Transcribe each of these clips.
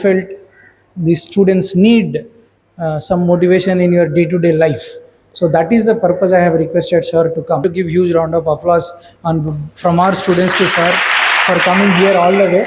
felt the students need some motivation in your day-to-day life. So that is the purpose I have requested sir to come. To give huge round of applause from our students to sir for coming here all the way.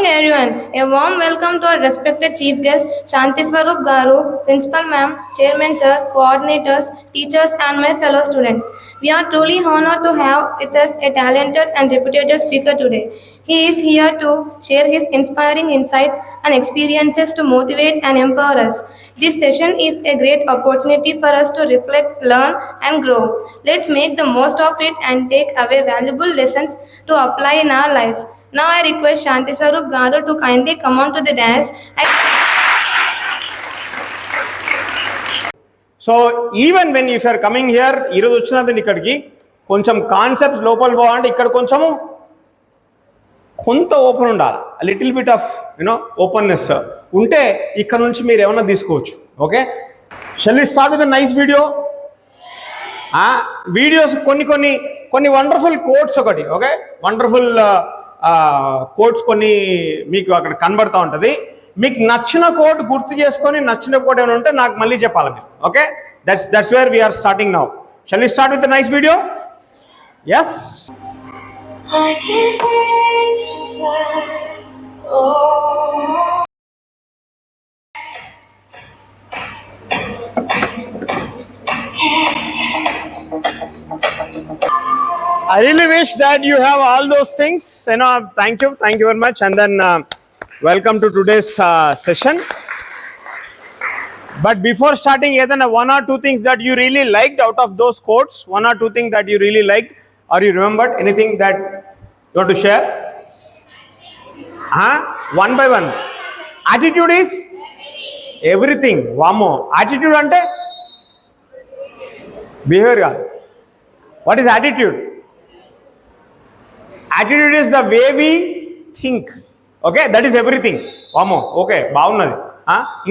Everyone, a warm welcome to our respected chief guest Shanti Swarup Garu, Principal Ma'am, Chairman Sir, coordinators, teachers and my fellow students. We are truly honored to have with us a talented and reputed speaker today. He is here to share his inspiring insights and experiences to motivate and empower us. This session is a great opportunity for us to reflect, learn and grow. Let's make the most of it and take away valuable lessons to apply in our lives. Now I request Shanti Swarup Garu to kindly come on to the dais. So even when if you are coming here, ఈరోజు వచ్చినది ఇక్కడికి కొంచెం concepts లోపల పోవాలంటే ఇక్కడ కొంచెము కొంత open ఉండాలి, లిటిల్ బిట్ ఆఫ్ ఓపెన్నెస్ ఉంటే ఇక్కడ నుంచి మీరు ఏమన్నా తీసుకోవచ్చు. Okay, shall we start with nice video. Videos కొన్ని వండర్ఫుల్ కోట్స్ ఒకటి. ఓకే, వండర్ఫుల్ కోట్స్ కొన్ని మీకు అక్కడ కనబడతా ఉంటుంది. మీకు నచ్చిన కోట్ గుర్తు చేసుకొని నచ్చిన కోట్ ఏమైనా ఉంటే నాకు మళ్ళీ చెప్పాలి మీరు. Okay, that's where we are starting now. Shall we start with nice video? Yes. I really wish that you have all those things. Thank you very much, and then welcome to today's session. But before starting, either one or two things that you really liked out of those quotes, one or two things that you really liked or you remembered, anything that you want to share? One by one. Attitude is everything. Vamo. Attitude ante behavior. What is attitude? Attitude is the way we think. Okay, that is everything. Vamo. Okay, baagunnadi.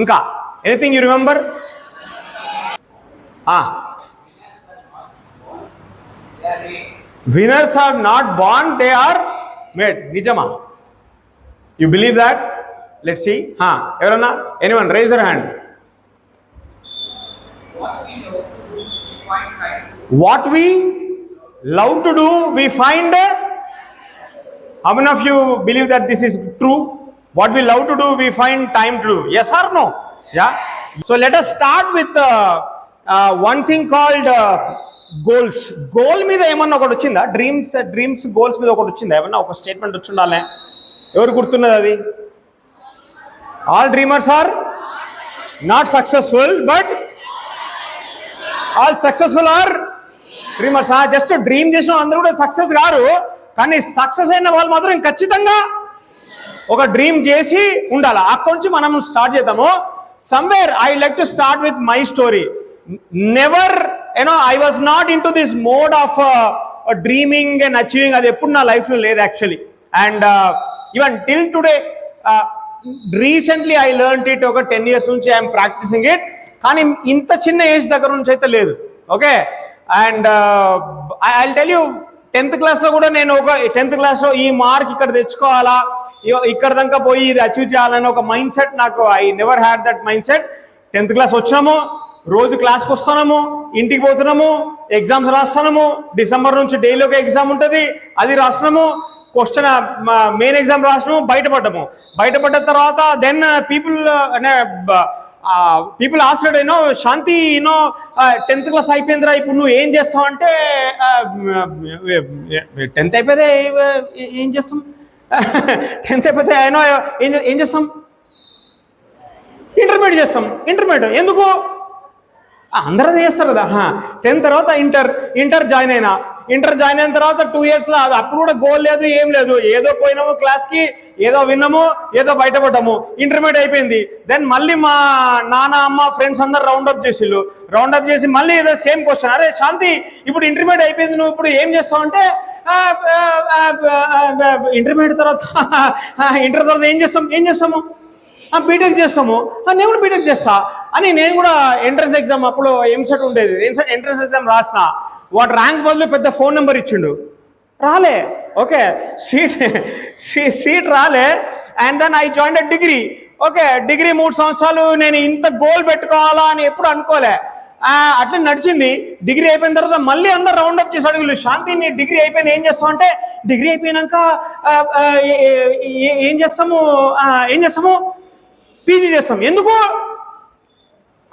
Inka anything you remember? Winners are not born, they are made. Nijama? You believe that? Let's see. Everyone, anyone raise your hand. What we love to do, we find. How many of you believe that this is true? What we love to do, we find time to do. Yes or no? Yeah. So let us start with one thing called goals. Goal మీద ఏమన్నా ఒకటి వచ్చిందా? Dreams goals మీద ఒకటి వచ్చిందా? ఏమన్నా ఒక statement వచ్చి ఉండాలి. ఎవరు గుర్తున్నది అది? All dreamers are not successful, but all successful are dreamers. Just dream చేసిన అందరూ కూడా సక్సెస్ గారు, కానీ సక్సెస్ అయిన వాళ్ళు మాత్రం ఖచ్చితంగా ఒక డ్రీమ్ చేసి ఉండాలి. అక్కడి నుంచి మనం స్టార్ట్ చేద్దాము. Somewhere I like to start with my story. Never I was not in to this mode of dreaming and achieving. అది ఎప్పుడు నా లైఫ్లో లేదు actually. And even till today recently I learn it. ఒక 10 years నుంచి I'm practising it, కానీ ఇంత చిన్న ఏజ్ దగ్గర నుంచి అయితే లేదు. Okay, and I tell you, 10th క్లాస్లో కూడా నేను ఒక 10th క్లాస్లో ఈ మార్క్ ఇక్కడ తెచ్చుకోవాలా, ఇక్కడ దాకా పోయి ఇది అచీవ్ చేయాలని ఒక మైండ్ సెట్ నాకు. I never had that mind set. 10th class వచ్చినాము, రోజు క్లాస్కి వస్తున్నాము, ఇంటికి పోతున్నాము, ఎగ్జామ్స్ రాస్తున్నాము. డిసెంబర్ నుంచి డైలీ ఒక ఎగ్జామ్ ఉంటుంది, అది రాస్తున్నాము. క్వశ్చన్ మెయిన్ ఎగ్జామ్ రాసినాము, బయటపడ్డ తర్వాత దెన్ పీపుల్ ఆస్క్డ్, శాంతి 10th క్లాస్ అయిపోయిందిరా, ఇప్పుడు నువ్వు ఏం చేస్తావు అంటే, 10th అయిపోతే ఏం చేస్తాం, 10th అయిపోతే ఏం చేస్తాం, ఇంటర్మీడియట్ చేస్తాం. ఇంటర్మీడియట్ ఎందుకు? అందరూ చేస్తారు కదా. 10th తర్వాత ఇంటర్ జాయిన్ అయిన తర్వాత 2 years అప్పుడు కూడా గోల్ లేదు, ఏం లేదు. ఏదో పోయినాము క్లాస్కి, ఏదో విన్నాము, ఏదో బయటపడ్డాము. ఇంటర్మీడియట్ అయిపోయింది. దెన్ మళ్ళీ మా నాన్న అమ్మ ఫ్రెండ్స్ అందరు రౌండప్ చేసి మళ్ళీ ఏదో సేమ్ క్వశ్చన్, అరే శాంతి ఇప్పుడు ఇంటర్మీడియట్ అయిపోయింది, నువ్వు ఇప్పుడు ఏం చేస్తావు అంటే, ఇంటర్మీడియట్ తర్వాత ఇంటర్ తర్వాత ఏం చేస్తాము, బీటెక్ చేస్తాము. నేను కూడా బీటెక్ చేస్తా అని నేను కూడా ఎంట్రన్స్ ఎగ్జామ్, అప్పుడు ఎంసెట్ ఉండేది, ఎంట్రన్స్ ఎగ్జామ్ రాసిన. వాడు ర్యాంక్ బదులు పెద్ద ఫోన్ నెంబర్ ఇచ్చిండు, రాలే. ఓకే, సీట్ రాలే. And then I join a degree. Okay, degree 3 సంవత్సరాలు నేను ఇంత గోల్ పెట్టుకోవాలా అని ఎప్పుడు అనుకోలే. అట్లా నడిచింది. డిగ్రీ అయిపోయిన తర్వాత మళ్ళీ అందరు రౌండ్ అప్ చేసి అడుగులు, శాంతి నీ డిగ్రీ అయిపోయింది ఏం చేస్తావు అంటే, డిగ్రీ అయిపోయినాక ఏం చేస్తాము పీజీ చేస్తాం. ఎందుకు?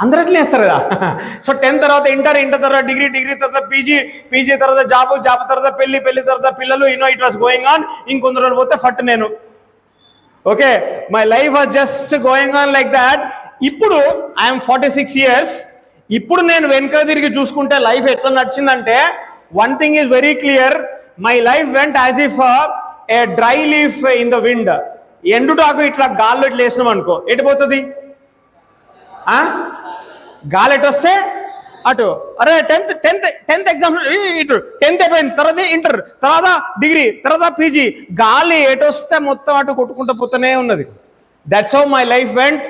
అందరూ అట్లే చేస్తారు కదా. సో 10th తర్వాత ఇంటర్ తర్వాత డిగ్రీ తర్వాత పీజీ తర్వాత జాబ్ తర్వాత పెళ్లి తర్వాత పిల్లలు, ఇట్ వాస్ గోయింగ్ ఆన్. ఇంకొందరు రోజులు పోతే ఫట్ నేను. Okay, my life was just going on like that. ఇప్పుడు ఐఎమ్ 46 years. ఇప్పుడు నేను వెనక తిరిగి చూసుకుంటే లైఫ్ ఎట్లా నడిచిందంటే, one thing is very clear, my life went as if a dry leaf in the wind. ఎండుటాకు ఇట్లా గాల్లో ఇట్లా వేసినాం అనుకో, ఎటు పోతుంది? గాలి ఎటు వస్తే అటు. అరే 10th ఎగ్జామ్ ఇటు, 10th అయిపోయింది, తర్వాత ఇంటర్, తర్వాత డిగ్రీ, తర్వాత పీజీ, గాలి ఎటు వస్తే మొత్తం అటు కొట్టుకుంటూ పోతూనే ఉన్నది. That's how my life vent.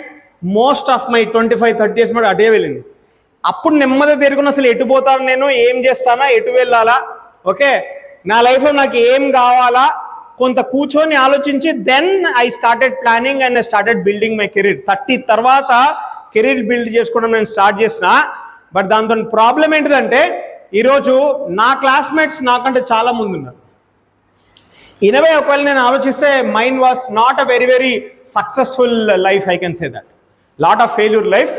Most of my 25-30 years మాట అటే వెళ్ళింది. అప్పుడు నెమ్మది తిరుగున అసలు ఎటు పోతాను నేను, ఏం చేస్తానా, ఎటు వెళ్ళాలా, ఓకే నా లైఫ్లో నాకు ఏం కావాలా, కొంత కూర్చొని ఆలోచించి then I started planning and I started building my career. 30 తర్వాత కెరీర్ బిల్డ్ చేసుకోవడం నేను స్టార్ట్ చేసిన. బట్ దాంతో ప్రాబ్లం ఏంటిదంటే, ఈరోజు నా క్లాస్మేట్స్ నాకంటే చాలా ముందు ఉన్నారు. ఇనవే ఒకవేళ నేను ఆలోచిస్తే mind was not a very very successful life, I can say that. Lot of failure life.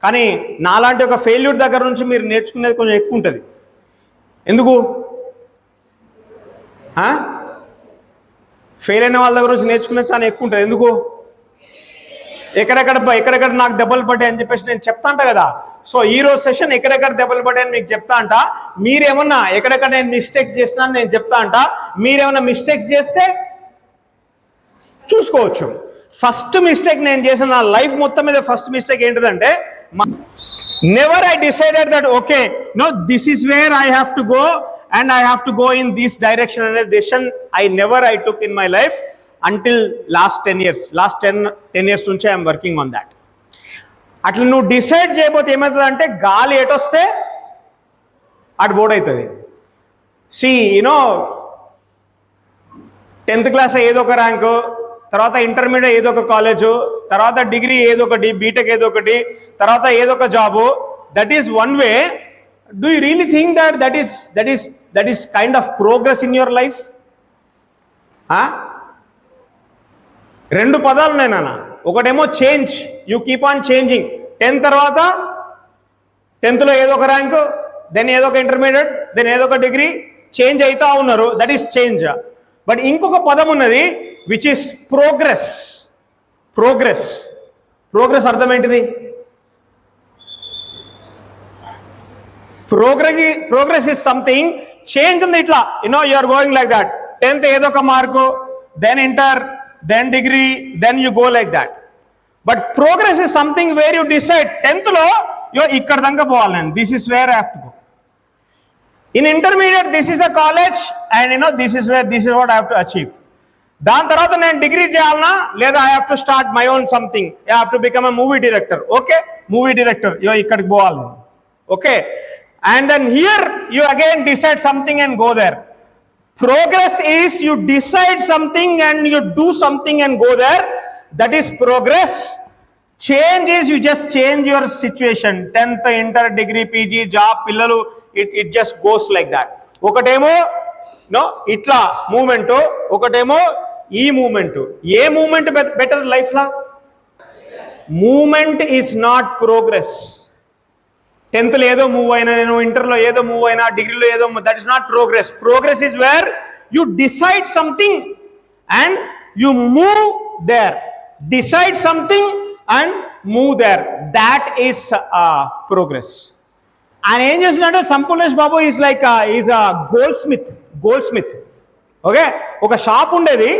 కానీ నాలాంటి ఒక ఫెయిల్యూర్ దగ్గర నుంచి మీరు నేర్చుకునేది కొంచెం ఎక్కువ ఉంటుంది. ఎందుకు? ఫెయిల్ అయిన వాళ్ళ దగ్గర నుంచి నేర్చుకునేది చాలా ఎక్కువ ఉంటుంది. ఎందుకు? ఎక్కడెక్కడ నాకు దెబ్బలు పడ్డాయి అని చెప్పేసి నేను చెప్తా అంట కదా. సో ఈ రోజు సెషన్ ఎక్కడెక్కడ దెబ్బలు పడ్డాయని మీకు చెప్తా అంట. మీరేమన్నా ఎక్కడెక్కడ నేను మిస్టేక్స్ చేస్తున్నాను నేను చెప్తా అంట. మీరేమన్నా మిస్టేక్స్ చేస్తే చూసుకోవచ్చు. ఫస్ట్ మిస్టేక్ నేను చేసిన నా లైఫ్ మొత్తం మీద ఫస్ట్ మిస్టేక్ ఏంటిదంటే, never I decided that okay no this is where I have to go and I have to go in this direction అనే decision I took in my life until last 10 years. Last 10 years నుంచి I'm working on that. అట్లా నువ్వు decide చేయకపోతే ఏమవుతుంది అంటే, గాలి ఎటొస్తే అటు board అవుతుంది. సి 10th క్లాస్ ఏదో ఒక ర్యాంకు, తర్వాత ఇంటర్మీడియట్ ఏదో ఒక కాలేజు, తర్వాత డిగ్రీ ఏదో ఒకటి, బీటెక్ ఏదో ఒకటి, తర్వాత ఏదో ఒక job. That is one way. Do you really think that is kind of progress in your life? 2 పదాలు ఉన్నాయి నాన్న. ఒకటేమో change, you keep on changing. 10th తర్వాత 10thలో ఏదో ఒక ర్యాంకు, దెన్ ఏదో ఒక ఇంటర్మీడియట్, దెన్ ఏదో ఒక డిగ్రీ, చేంజ్ అవుతా ఉన్నారు. That is change. బట్ ఇంకొక పదం ఉన్నది విచ్ ఈస్ ప్రోగ్రెస్. ప్రోగ్రెస్ అర్థం ఏంటిది? ప్రోగ్రెస్ ఇస్ సంథింగ్ చేంజ్ ఉంది. ఇట్లా you are going like that. 10th ఏదో ఒక mark, then inter, then degree, then you go like that. But progress is something where you decide 10th lo ikkada danga povalani, this is where I have to go. In intermediate, this is the college and this is what I have to achieve. Dan tarvata nenu degree cheyalna leda I have to start my own something. I have to become a movie director. Okay, movie director ikkadiki povalani. Okay, and then here you again decide something and go there. Progress is you decide something and you do something and go there. That is progress. Change is you just change your situation. 10th, inter, degree, PG, job, pillalu, it just goes like that. Okatemo itla movement, okatemo ee movement. Ye movement better life la? Movement is not progress. 10thలో ఏదో move అయినా, నేను ఇంటర్లో ఏదో move అయినా, డిగ్రీలో ఏదో, that is not progress. Progress is where you decide something and you move there. Decide something and move there. That is progress. ఆయన ఏం చేసినట్టు, Sampoornesh Babu is like is goldsmith. Okay, ఒక షాప్ ఉండేది,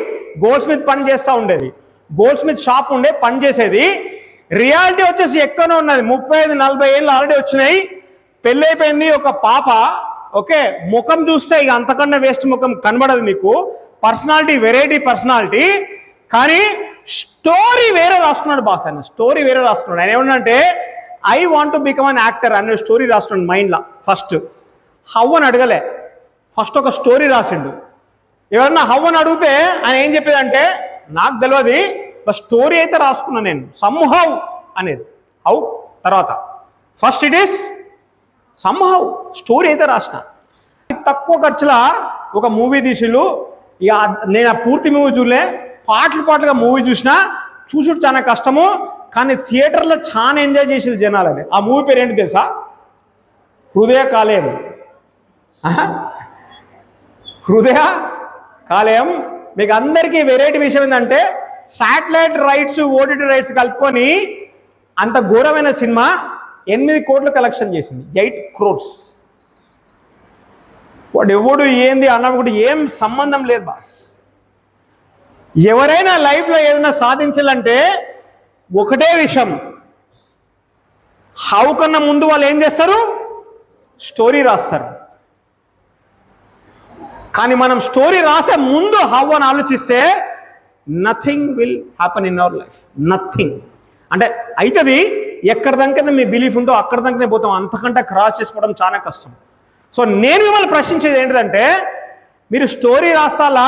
గోల్డ్ స్మిత్ పని చేస్తూ ఉండేది. Gold Smith shop ఉండే పని చేసేది. రియాలిటీ వచ్చేసి ఎక్కడో ఉన్నది. 35-40 ఏళ్ళు ఆల్రెడీ వచ్చినాయి. పెళ్ళైపోయింది, ఒక పాప. ఓకే, ముఖం చూస్తే ఇక అంతకన్నా వేస్ట్ ముఖం కనబడదు మీకు. పర్సనాలిటీ వెరైటీ పర్సనాలిటీ, కానీ స్టోరీ వేరే రాసుకున్నాడు బాస్. ఆయన స్టోరీ వేరే రాసుకున్నాడు. ఆయన ఏమన్నంటే, I want to become an actor అనే స్టోరీ రాస్తున్నాడు మైండ్లో. ఫస్ట్ హౌ అని అడగలే, ఫస్ట్ ఒక స్టోరీ రాసిండు. ఎవరన్నా హౌ అని అడిగితే ఆయన ఏం చెప్పేదంటే నాకు తెలియదు, స్టోరీ అయితే రాసుకున్నా నేను, సమ్హౌ అనేది. హౌ తర్వాత first it is somehow, story అయితే రాసిన. తక్కువ ఖర్చుల ఒక మూవీ తీసిళ్ళు. ఇక నేను ఆ పూర్తి మూవీ చూడలే, పాటలుగా మూవీ చూసుడు చాలా కష్టము, కానీ థియేటర్లో చాలా ఎంజాయ్ చేసేది జనాలు. అది ఆ మూవీ పేరు ఏంటి తెలుసా? హృదయ కాలేయం. హృదయ కాలేయం. మీకు అందరికీ వెరైటీ విషయం ఏంటంటే శాటిలైట్ రైట్స్, ఓటీటీ రైట్స్ కలుపుకొని అంత ఘోరమైన సినిమా 8 కోట్లు కలెక్షన్ చేసింది, 8 crores. వాడు ఎవడు ఏంది అన్నప్పుడు ఏం సంబంధం లేదు బాస్. ఎవరైనా లైఫ్లో ఏదైనా సాధించాలంటే ఒకటే విషయం, హౌ కన్నా ముందు వాళ్ళు ఏం చేస్తారు? స్టోరీ రాస్తారు. కానీ మనం స్టోరీ రాసే ముందు హౌ అని ఆలోచిస్తే nothing will happen in our life. Nothing అంటే అవుతుంది, ఎక్కడ దానికైతే మీ బిలీఫ్ ఉందో అక్కడ దానికనే పోతాం, అంతకంటే క్రాస్ చేసుకోవడం చాలా కష్టం. సో నేను మిమ్మల్ని ప్రశ్నించేది ఏంటిదంటే, మీరు స్టోరీ రాస్తాలా,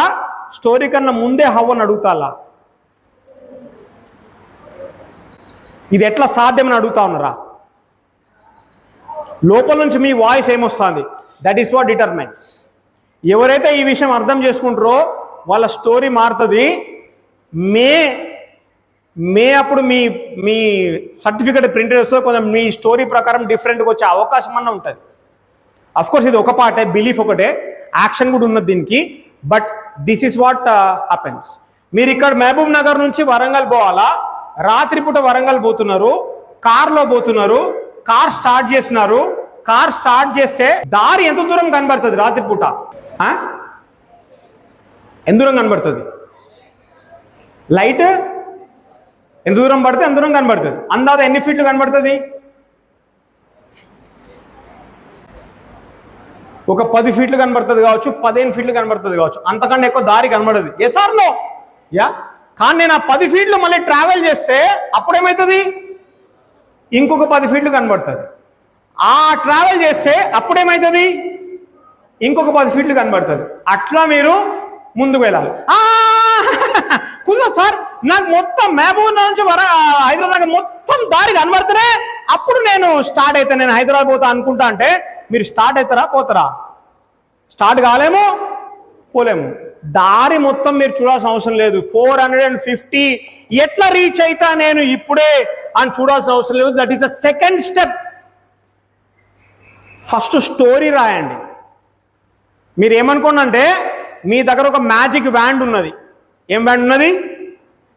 స్టోరీ కన్నా ముందే హౌ అని అడుగుతాలా? ఇది ఎట్లా సాధ్యమని అడుగుతా ఉన్నారా? లోపల నుంచి మీ వాయిస్ ఏమొస్తుంది, దట్ ఈస్ వాట్ డిటర్మైన్స్. ఎవరైతే ఈ విషయం అర్థం చేసుకుంటారో వాళ్ళ స్టోరీ మారుతుంది. మే అప్పుడు మీ సర్టిఫికేట్ ప్రింట్ చేస్తే కొంచెం మీ స్టోరీ ప్రకారం డిఫరెంట్గా వచ్చే అవకాశం అన్న ఉంటుంది. అఫ్కోర్స్ ఇది ఒక పార్టే, బిలీఫ్ ఒకటే, యాక్షన్ కూడా ఉన్నది దీనికి. But this is what happens. మీరు ఇక్కడ మహబూబ్ నగర్ నుంచి వరంగల్ పోవాలా, రాత్రిపూట వరంగల్ పోతున్నారు, కార్లో పోతున్నారు, కార్ స్టార్ట్ చేస్తున్నారు. కార్ స్టార్ట్ చేస్తే దారి ఎంత దూరం కనబడుతుంది రాత్రిపూట? ఎంత దూరం కనబడుతుంది? లైట్ ఎంత దూరం పడితే ఎంత దూరం కనబడుతుంది? అందాజ ఎన్ని ఫీట్లు కనబడుతుంది? ఒక 10 ఫీట్లు కనబడుతుంది కావచ్చు, 15 ఫీట్లు కనబడుతుంది కావచ్చు, అంతకంటే ఎక్కువ దారి కనబడదు. ఏ సార్లో యా. కానీ నేను ఆ 10 ఫీట్లు మళ్ళీ ట్రావెల్ చేస్తే అప్పుడేమవుతుంది? ఇంకొక 10 ఫీట్లు కనబడుతుంది. ఆ ట్రావెల్ చేస్తే అప్పుడేమవుతుంది? ఇంకొక 10 ఫీట్లు కనబడుతుంది. అట్లా మీరు ముందుకు వెళ్ళాలి. కుదరదు సార్, నాకు మొత్తం మహబూబ్ నుంచి హైదరాబాద్ మొత్తం దారి కనబడుతూనే అప్పుడు నేను స్టార్ట్ అవుతాను, నేను హైదరాబాద్ పోతా అనుకుంటా అంటే మీరు స్టార్ట్ అవుతారా పోతారా? స్టార్ట్ కాలేము, పోలేము. దారి మొత్తం మీరు చూడాల్సిన అవసరం లేదు. 450 ఎట్లా రీచ్ అవుతా నేను ఇప్పుడే అని చూడాల్సిన అవసరం లేదు. That is the second step. First story రాయండి. మీరు ఏమనుకోండి అంటే మీ దగ్గర ఒక మ్యాజిక్ వ్యాండ్ ఉన్నది. ఏం వ్యాండ్ ఉన్నది?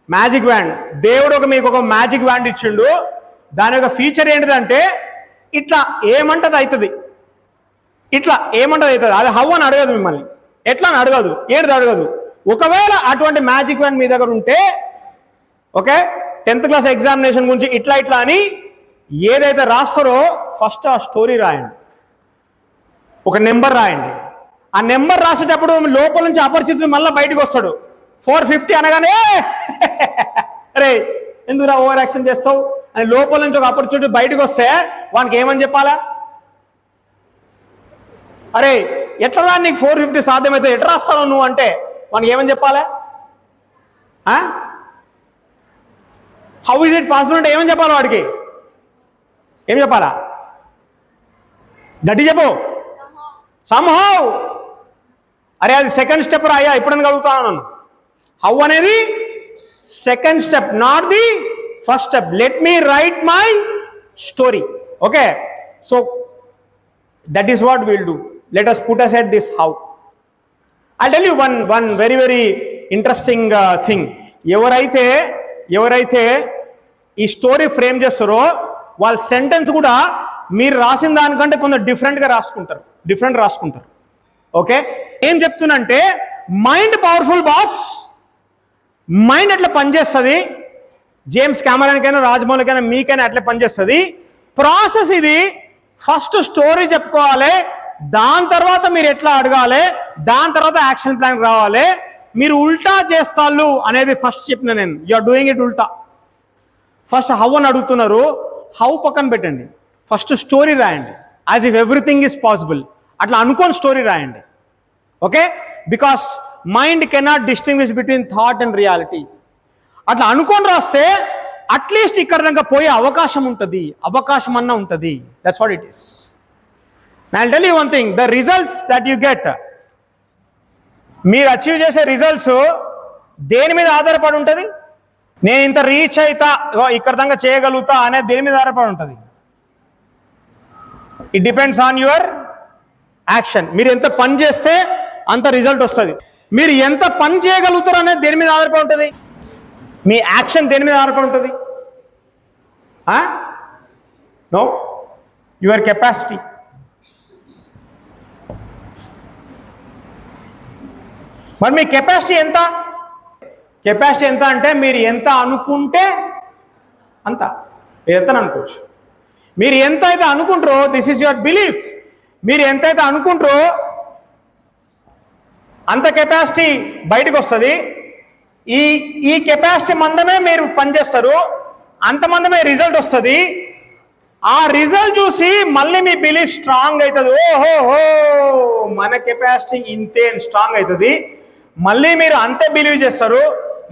Magic wand. దేవుడు మీకు ఒక మ్యాజిక్ వ్యాండ్ ఇచ్చిండు. దాని యొక్క ఫీచర్ ఏంటిదంటే ఇట్లా ఏమంటది అవుతుంది, ఇట్లా ఏమంటది అవుతుంది. అది హౌ అని అడగదు మిమ్మల్ని, ఎట్లా అని అడగదు, ఏంటిది అడగదు. ఒకవేళ అటువంటి మ్యాజిక్ వ్యాండ్ మీ దగ్గర ఉంటే ఓకే, 10th క్లాస్ ఎగ్జామినేషన్ గురించి ఇట్లా ఇట్లా అని ఏదైతే రాస్తారో ఫస్ట్ ఆ స్టోరీ రాయండి, ఒక నెంబర్ రాయండి. ఆ నెంబర్ రాసేటప్పుడు లోపల నుంచి అపరిచితుడు మళ్ళీ బయటకు వస్తాడు. 450 అనగానే అరే ఎందుకురా ఓవర్ యాక్షన్ చేస్తావు అని లోపల నుంచి ఒక అపరిచితుడు బయటకు వస్తే వానికి ఏమని చెప్పాలా? అరే ఎట్లా నీకు 450 సాధ్యమైతే ఎట్లా రాస్తావు నువ్వు అంటే వానికి ఏమని చెప్పాలా? హౌ ఇస్ ఇట్ పాసిబుల్ అంటే ఏమని చెప్పాలి వాడికి? ఏం చెప్పాలా? గట్టి చెప్పు. సమ్హౌ. అరే అది సెకండ్ స్టెప్ రా అయ్యా, ఇప్పుడని కలుగుతాను. హౌ అనేది second step, not the first step. Let me right my story. Okay, so that is what will do. Let us put aside this how. I'll tell you one very interesting thing. ఎవరైతే ఈ story frame చేస్తారో వాళ్ళ sentence కూడా మీరు రాసిన దానికంటే కొంచెం different రాసుకుంటారు. ఓకే, ఏం చెప్తున్నంటే మైండ్ పవర్ఫుల్ బాస్. మైండ్ ఎట్లా పనిచేస్తుంది, జేమ్స్ కెమెరాన్కైనా రాజమౌళికైనా మీకైనా అట్లా పనిచేస్తుంది. ప్రాసెస్ ఇది. ఫస్ట్ స్టోరీ చెప్పుకోవాలి, దాని తర్వాత మీరు ఎట్లా అడగాలి, దాని తర్వాత యాక్షన్ ప్లాన్ రావాలి. మీరు ఉల్టా చేస్తాళ్ళు అనేది ఫస్ట్ చెప్పిన నేను. యు ఆర్ డూయింగ్ ఇట్ ఉల్టా. ఫస్ట్ హౌ అని అడుగుతున్నారు, హౌ పక్కన పెట్టండి, ఫస్ట్ స్టోరీ రాయండి. As if everything is possible అట్లా అనుకోని స్టోరీ రాయండి. Okay, because mind cannot distinguish between thought and reality. అట్లా అనుకొని రాస్తే అట్లీస్ట్ ఇక్కడ దాకా పోయే అవకాశం ఉంటుంది, అవకాశం అన్న ఉంటుంది. That's what it is. I tell you one thing, the results that you get, మీరు అచీవ్ చేసే రిజల్ట్స్ దేని మీద ఆధారపడి ఉంటుంది? నేను ఇంత రీచ్ అవుతా, ఇక్కడ దాకా చేయగలుగుతా అనేది దేని మీద ఆధారపడి ఉంటుంది? It depends on your action. మీరు ఎంత పని చేస్తే అంత రిజల్ట్ వస్తుంది. మీరు ఎంత పని చేయగలుగుతారు అనేది దేని మీద ఆధారపడి ఉంటుంది? మీ యాక్షన్ దేని మీద ఆధారపడి ఉంటుంది? No, your capacity. మరి మీ కెపాసిటీ ఎంత? కెపాసిటీ ఎంత అంటే మీరు ఎంత అనుకుంటే అంత, మీరు ఎంత అనుకోవచ్చు. మీరు ఎంత అయితే అనుకుంటారో, దిస్ ఈజ్ యువర్ బిలీఫ్, మీరు ఎంతైతే అనుకుంటారో అంత కెపాసిటీ బయటకు వస్తుంది. ఈ కెపాసిటీ మందమే మీరు పనిచేస్తారు, అంతమందమే రిజల్ట్ వస్తుంది. ఆ రిజల్ట్ చూసి మళ్ళీ మీ బిలీఫ్ స్ట్రాంగ్ అవుతుంది. ఓహోహో, మన కెపాసిటీ ఇంతే స్ట్రాంగ్ అవుతుంది. మళ్ళీ మీరు అంతే బిలీవ్ చేస్తారు,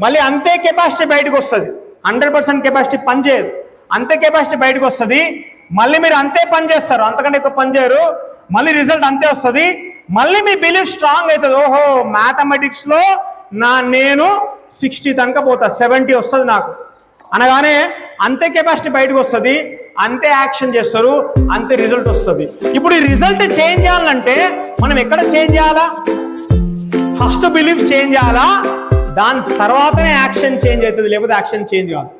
మళ్ళీ అంతే కెపాసిటీ బయటకు వస్తుంది. 100% కెపాసిటీ పనిచేయదు, అంతే కెపాసిటీ బయటకు వస్తుంది. మళ్ళీ మీరు అంతే పని చేస్తారు, అంతకంటే ఎక్కువ పని చేయరు, మళ్ళీ రిజల్ట్ అంతే వస్తుంది. మళ్ళీ మీ బిలీఫ్ స్ట్రాంగ్ అవుతుంది. ఓహో, మ్యాథమెటిక్స్లో నేను 60 తనక పోతా, 70 వస్తుంది నాకు అనగానే అంతే కెపాసిటీ బయటకు వస్తుంది, అంతే యాక్షన్ చేస్తారు, అంతే రిజల్ట్ వస్తుంది. ఇప్పుడు ఈ రిజల్ట్ చేంజ్ చేయాలంటే మనం ఎక్కడ చేంజ్ చేయాలా? ఫస్ట్ బిలీఫ్ చేంజ్ చేయాలా, దాని తర్వాతనే యాక్షన్ చేంజ్ అవుతుంది, లేకపోతే యాక్షన్ చేంజ్ కాదు.